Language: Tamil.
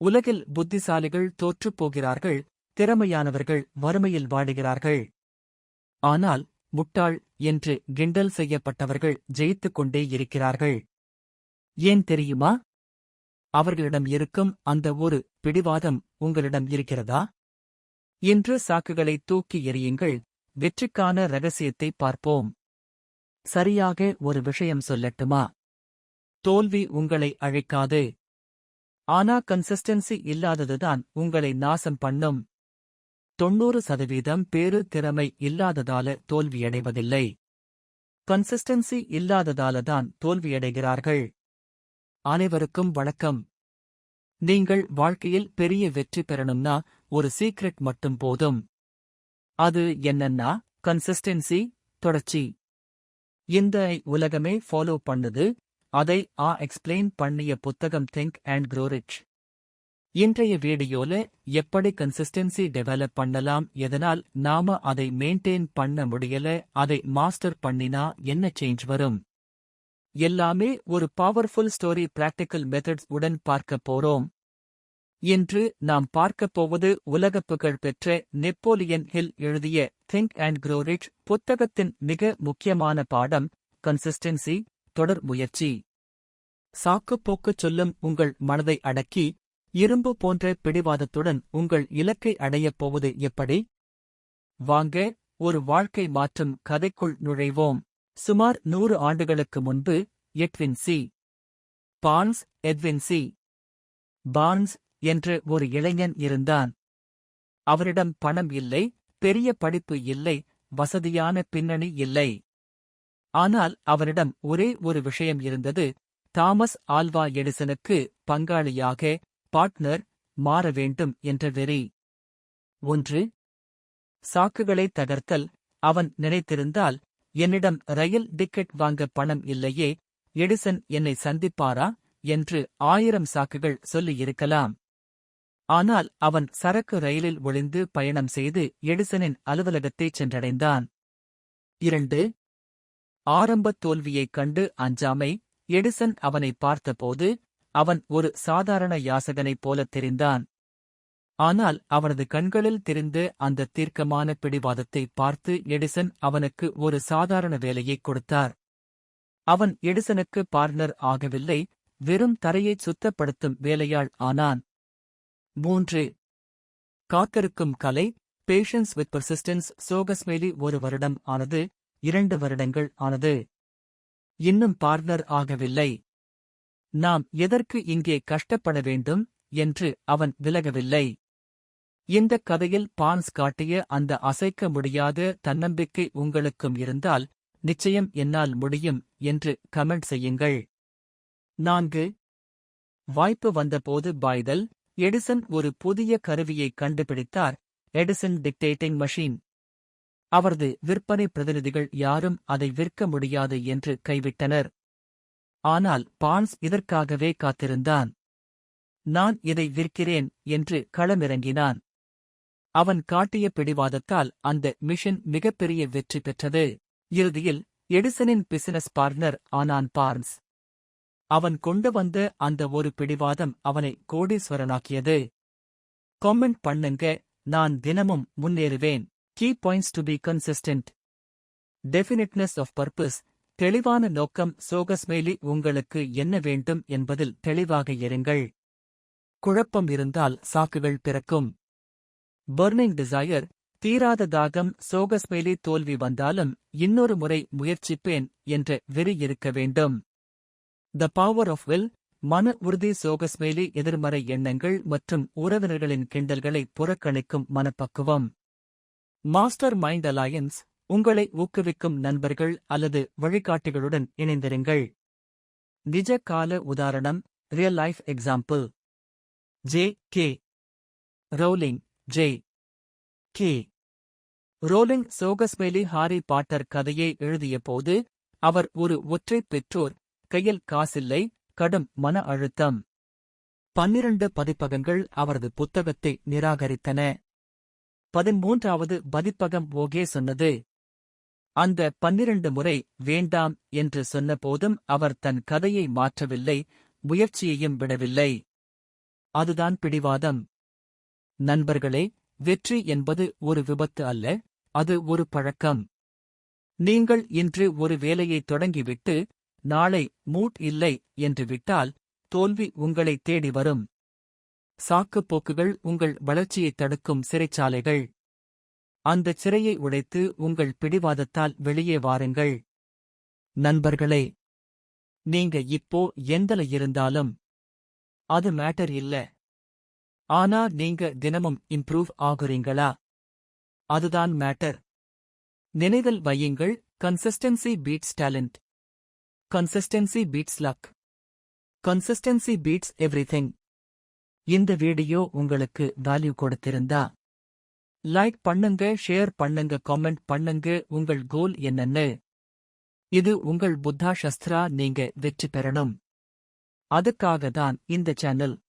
உலகில் புத்திசாலிகள் தோற்றுப் போகிறார்கள், திறமையானவர்கள் வறுமையில் வாடுகிறார்கள். ஆனால் முட்டாள் என்று கிண்டல் செய்யப்பட்டவர்கள் ஜெயித்துக் கொண்டே இருக்கிறார்கள். ஏன் தெரியுமா? அவர்களிடம் இருக்கும் அந்த ஒரு பிடிவாதம் உங்களிடம் இருக்கிறதா? இன்று சாக்குகளை தூக்கி எறியுங்கள், வெற்றிக்கான ரகசியத்தை பார்ப்போம். சரியாக ஒரு விஷயம் சொல்லட்டுமா? தோல்வி உங்களை அழைக்காது. ஆனா கன்சிஸ்டன்சி இல்லாததுதான் உங்களை நாசம் பண்ணும். 90% பேரு திறமை இல்லாததால தோல்வியடைவதில்லை. கன்சிஸ்டன்சி இல்லாததாலதான் தோல்வியடைகிறார்கள். அனைவருக்கும் வணக்கம். நீங்கள் வாழ்க்கையில் பெரிய வெற்றி பெறணும்னா ஒரு சீக்ரெட் மட்டும் போதும். அது என்னன்னா கன்சிஸ்டன்சி, தொடர்ச்சி. இந்த உலகமே ஃபாலோ பண்ணுது. அதை எக்ஸ்பிளைன் பண்ணிய புத்தகம் திங்க் அண்ட் க்ரோ ரிச். இன்றைய வீடியோல எப்படி கன்சிஸ்டன்சி டெவலப் பண்ணலாம், எதனால் நாம அதை மெயின்டைன் பண்ண முடியல, அதை மாஸ்டர் பண்ணினா என்ன சேஞ்ச் வரும், எல்லாமே ஒரு பவர்ஃபுல் ஸ்டோரி பிராக்டிக்கல் மெத்தட்ஸ் உடன் பார்க்க போறோம். இன்று நாம் பார்க்கப் போவது உலகப் புகழ் பெற்ற நெப்போலியன் ஹில் எழுதிய திங்க் அண்ட் க்ரோ ரிச் புத்தகத்தின் மிக முக்கியமான பாடம், கன்சிஸ்டன்சி, தொடர் முயற்சி. சாக்குப்போக்குச் சொல்லும் உங்கள் மனதை அடக்கி, இரும்பு போன்ற பிடிவாதத்துடன் உங்கள் இலக்கை அடையப் போவது எப்படி? வாங்க, ஒரு வாழ்க்கை மாற்றும் கதைக்குள் நுழைவோம். சுமார் 100 ஆண்டுகளுக்கு முன்பு எட்வின் சி. பார்ன்ஸ் என்ற ஒரு இளைஞன் இருந்தான். அவரிடம் பணம் இல்லை, பெரிய படிப்பு இல்லை, வசதியான பின்னணி இல்லை. ஆனால் அவரிடம் ஒரே ஒரு விஷயம் இருந்தது, தாமஸ் ஆல்வா எடிசனுக்கு பங்காளியாக, பார்ட்னர், மாற வேண்டும் என்ற வெறி. 1. சாக்குகளை தகர்த்தல். அவன் நினைத்திருந்தால், என்னிடம் ரயில் டிக்கெட் வாங்க பணம் இல்லையே, எடிசன் என்னை சந்திப்பாரா என்று 1000 சாக்குகள் சொல்லியிருக்கலாம். ஆனால் அவன் சரக்கு ரயிலில் ஒளிந்து பயணம் செய்து எடிசனின் அலுவலகத்தைச் சென்றடைந்தான். 2. ஆரம்பத் தோல்வியைக் கண்டு அஞ்சாமை. எடிசன் அவனை பார்த்தபோது அவன் ஒரு சாதாரண யாசகனைப் போலத் தெரிந்தான். ஆனால் அவனது கண்களில் தெரிந்த அந்த தீர்க்கமான பிடிவாதத்தை பார்த்து எடிசன் அவனுக்கு ஒரு சாதாரண வேலையைக் கொடுத்தார். அவன் எடிசனுக்கு பார்ட்னர் ஆகவில்லை, வெறும் தரையைச் சுத்தப்படுத்தும் வேலையாள் ஆனான். 3. காத்திருக்கும் கலை. Patience with persistence. சோகஸ்மெலி 1 வருடம் ஆனது, 2 வருடங்கள் ஆனது. இன்னும் பார்ட்னர் ஆகவில்லை. நாம் எதற்கு இங்கே கஷ்டப்பட வேண்டும் என்று அவன் விலகவில்லை. இந்தக் கதையில் பார்ன்ஸ் காட்டிய அந்த அசைக்க முடியாத தன்னம்பிக்கை உங்களுக்கும் இருந்தால், நிச்சயம் என்னால் முடியும் என்று கமெண்ட் செய்யுங்கள். 4. வாய்ப்பு வந்தபோது பாய்தல். எடிசன் ஒரு புதிய கருவியைக் கண்டுபிடித்தார், எடிசன் டிக்டேட்டிங் மெஷின். அவரது விற்பனை பிரதிநிதிகள் யாரும் அதை விற்க முடியாது என்று கைவிட்டனர். ஆனால் பார்ன்ஸ் இதற்காகவே காத்திருந்தான். நான் இதை விற்கிறேன் என்று களமிறங்கினான். அவன் காட்டிய பிடிவாதத்தால் அந்த மிஷன் மிகப்பெரிய வெற்றி பெற்றது. இறுதியில் எடிசனின் பிசினஸ் பார்ட்னர் ஆனான் பார்ன்ஸ். அவன் கொண்டு வந்த அந்த ஒரு பிடிவாதம் அவனை கோடீஸ்வரனாக்கியது. காமெண்ட் பண்ணுங்க, நான் தினமும் முன்னேறுவேன். Key points to be consistent. Definiteness of purpose. தெளிவான நோக்கம். சோகஸ்மெலி உங்களுக்கு என்ன வேண்டும் என்பதில் தெளிவாக இருங்கள். குழப்பம் இருந்தால் சாக்குகள் பிறக்கும். Burning desire. தீராத தாகம். சோகஸ்மெலி தோல்வி வந்தாலும் இன்னொரு முறை முயற்சிப்பேன் என்ற வெறி இருக்க வேண்டும். The power of will. மன உறுதி. சோகஸ்மெலி எதிர்மறை எண்ணங்கள் மற்றும் உறவினர்களின் கிண்டல்களை புறக்கணிக்கும் மனப்பக்குவம். Master mind alliance. உங்களை ஊக்குவிக்கும் நண்பர்கள் அல்லது வழிகாட்டிகளுடன் இணைந்திருங்கள். நிஜ கால உதாரணம். Real life example. J.K. Rowling. J.K. Rowling சோகஸ்மெலி ஹாரி பாட்டர் கதையை எழுதியபோது அவர் ஒரு ஒற்றை பெற்றோர், கையில் காசில்லை, கடும் மன அழுத்தம். 12 பதிப்பகங்கள் அவரது புத்தகத்தை நிராகரித்தன. 13வது பதிப்பகம் ஓகே சொன்னது. அந்த 12 முறை வேண்டாம் என்று சொன்னபோதும் அவர் தன் கதையை மாற்றவில்லை, முயற்சியையும் விடவில்லை. அதுதான் பிடிவாதம். நண்பர்களே, வெற்றி என்பது ஒரு விபத்து அல்ல, அது ஒரு பழக்கம். நீங்கள் இன்று ஒரு வேலையை தொடங்கிவிட்டு, நாளை மூட் இல்லை என்று விட்டால், தோல்வி உங்களை தேடி வரும். சாக்குப் போக்குகள் உங்கள் வளர்ச்சியைத் தடுக்கும் சிறைச்சாலைகள். அந்தச் சிறையை உடைத்து உங்கள் பிடிவாதத்தால் வெளியே வாருங்கள். நண்பர்களே, நீங்க இப்போ எந்தல இருந்தாலும் அது மேட்டர் இல்ல. ஆனா நீங்க தினமும் இம்ப்ரூவ் ஆகுறீங்களா? அதுதான் மேட்டர். நினைவில் வையுங்கள், consistency beats talent. Consistency beats luck. Consistency beats everything. இந்த வீடியோ உங்களுக்கு வேல்யூ கொடுத்திருந்தா லைக் பண்ணுங்க, ஷேர் பண்ணுங்க, காமெண்ட் பண்ணுங்க உங்கள் கோல் என்னன்னு. இது உங்கள் புத்தா சஸ்திரா, நீங்க வெற்றி பெறணும். அதுக்காக தான் இந்த சேனல்.